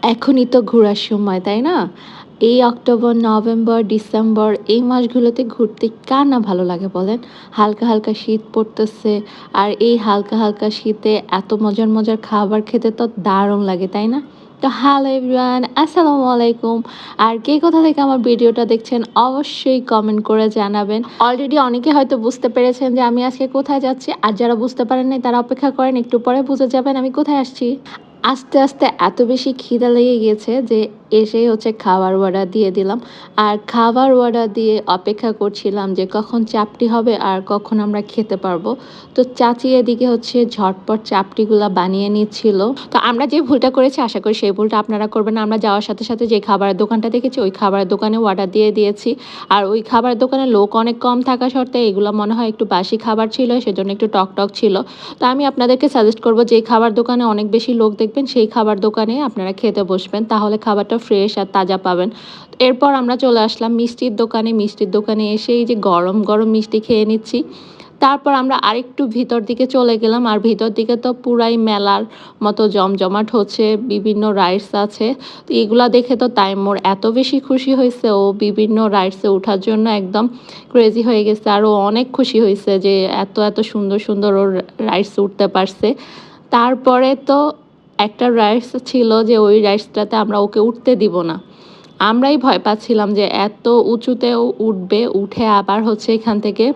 এখনই তো ঘোরার সময়, তাই না? এই অক্টোবর, নভেম্বর, ডিসেম্বর এই মাসগুলোতে ঘুরতে কার না ভালো লাগে বলেন? হালকা, হালকা শীত পড়তেছে। আর এই হালকা, হালকা শীতে এত মজার, মজার খাবার খেতে তো দারুণ লাগে, তাই না? তো হ্যালো এভরিওয়ান, আসসালামু আলাইকুম। আর কে কোথা থেকে আমার ভিডিওটা দেখছেন অবশ্যই কমেন্ট করে জানাবেন। অলরেডি অনেকে হয়তো বুঝতে পেরেছেন যে আমি আজকে কোথায় যাচ্ছি। আর যারা বুঝতে পারেন নাই তারা অপেক্ষা করেন, একটু পরে বুঝে যাবেন আমি কোথায় আসছি। আস্তে, আস্তে এত বেশি খিদা লেগে গিয়েছে যে এসেই হচ্ছে খাবার অর্ডার দিয়ে দিলাম। আর খাবার অর্ডার দিয়ে অপেক্ষা করছিলাম যে কখন চাপটি হবে আর কখন আমরা খেতে পারবো। তো চাচি এদিকে হচ্ছে ঝটপট চাপটিগুলা বানিয়ে নিচ্ছিল। তো আমরা যে ভুলটা করেছি আশা করি সেই ভুলটা আপনারা করবেন না। আমরা যাওয়ার সাথে, সাথে যে খাবারের দোকানটা দেখেছি ওই খাবারের দোকানে অর্ডার দিয়ে দিয়েছি। আর ওই খাবারের দোকানে লোক অনেক কম থাকা সত্ত্বে এগুলা মনে হয় একটু বাসি খাবার ছিল, সেজন্য একটু টক, টক ছিল। তো আমি আপনাদেরকে সাজেস্ট করব যে খাবার দোকানে অনেক বেশি লোক দেখবেন সেই খাবার দোকানে আপনারা খেতে বসবেন, তাহলে খাবারটা ফ্রেশ আর তাজা পাবেন। এরপর আমরা চলে আসলাম মিষ্টির দোকানে। মিষ্টির দোকানে এসে এই যে গরম, গরম মিষ্টি খেয়ে নিচ্ছি। তারপর আমরা আরেকটু ভিতর দিকে চলে গেলাম। আর ভিতর দিকে তো পুরাই মেলার মতো জমজমাট হচ্ছে, বিভিন্ন রাইডস আছে। তো এগুলা দেখে তো তাইমুর এত বেশি খুশি হইছে, ও বিভিন্ন রাইডসে ওঠার জন্য একদম ক্রেজি হয়ে গেছে। আর ও অনেক খুশি হইছে যে এত, এত সুন্দর, সুন্দর ওর রাইডসে উঠতে পারছে। তারপরে তো একটা রাইডস ছিল যে ওই রাইডসটাতে আমরা ওকে উঠতে দিব না। আমরাই ভয় পাচ্ছিলাম যে এত উঁচুতে ও উঠবে, উঠে আবার হচ্ছে এখান থেকে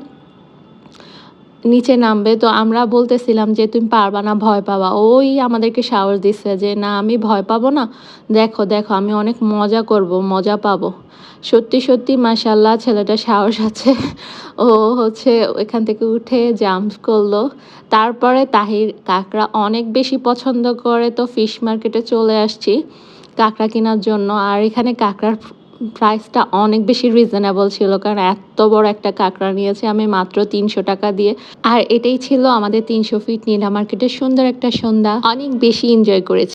নিচে নামবে। তো আমরা বলতেছিলাম যে, "তুমি পারবা না, ভয় পাবা।" ওই আমাদেরকে সাহস দিচ্ছে যে, "না আমি ভয় পাবো না। দেখো, দেখো আমি অনেক মজা করব, মজা পাবো।" সত্যি, সত্যি মাশাআল্লাহ ছেলেটার সাহস আছে। ও হচ্ছে ওইখান থেকে উঠে জাম্প করলো। তারপরে তাহির কাঁকড়া অনেক বেশি পছন্দ করে, তো ফিশ মার্কেটে চলে আসছি কাঁকড়া কেনার জন্য। আর এখানে কাঁকড়ার প্রাইসটা অনেক বেশি রিজনেবল ছিল, কারণ এত বড় একটা কাঁকড়া নিয়েছি আমি মাত্র ৩০০ টাকা দিয়ে। আর এটাই ছিল আমাদের ৩০০ ফিট নীলা মার্কেটের সুন্দর একটা সন্ধ্যা। অনেক বেশি এনজয় করেছি।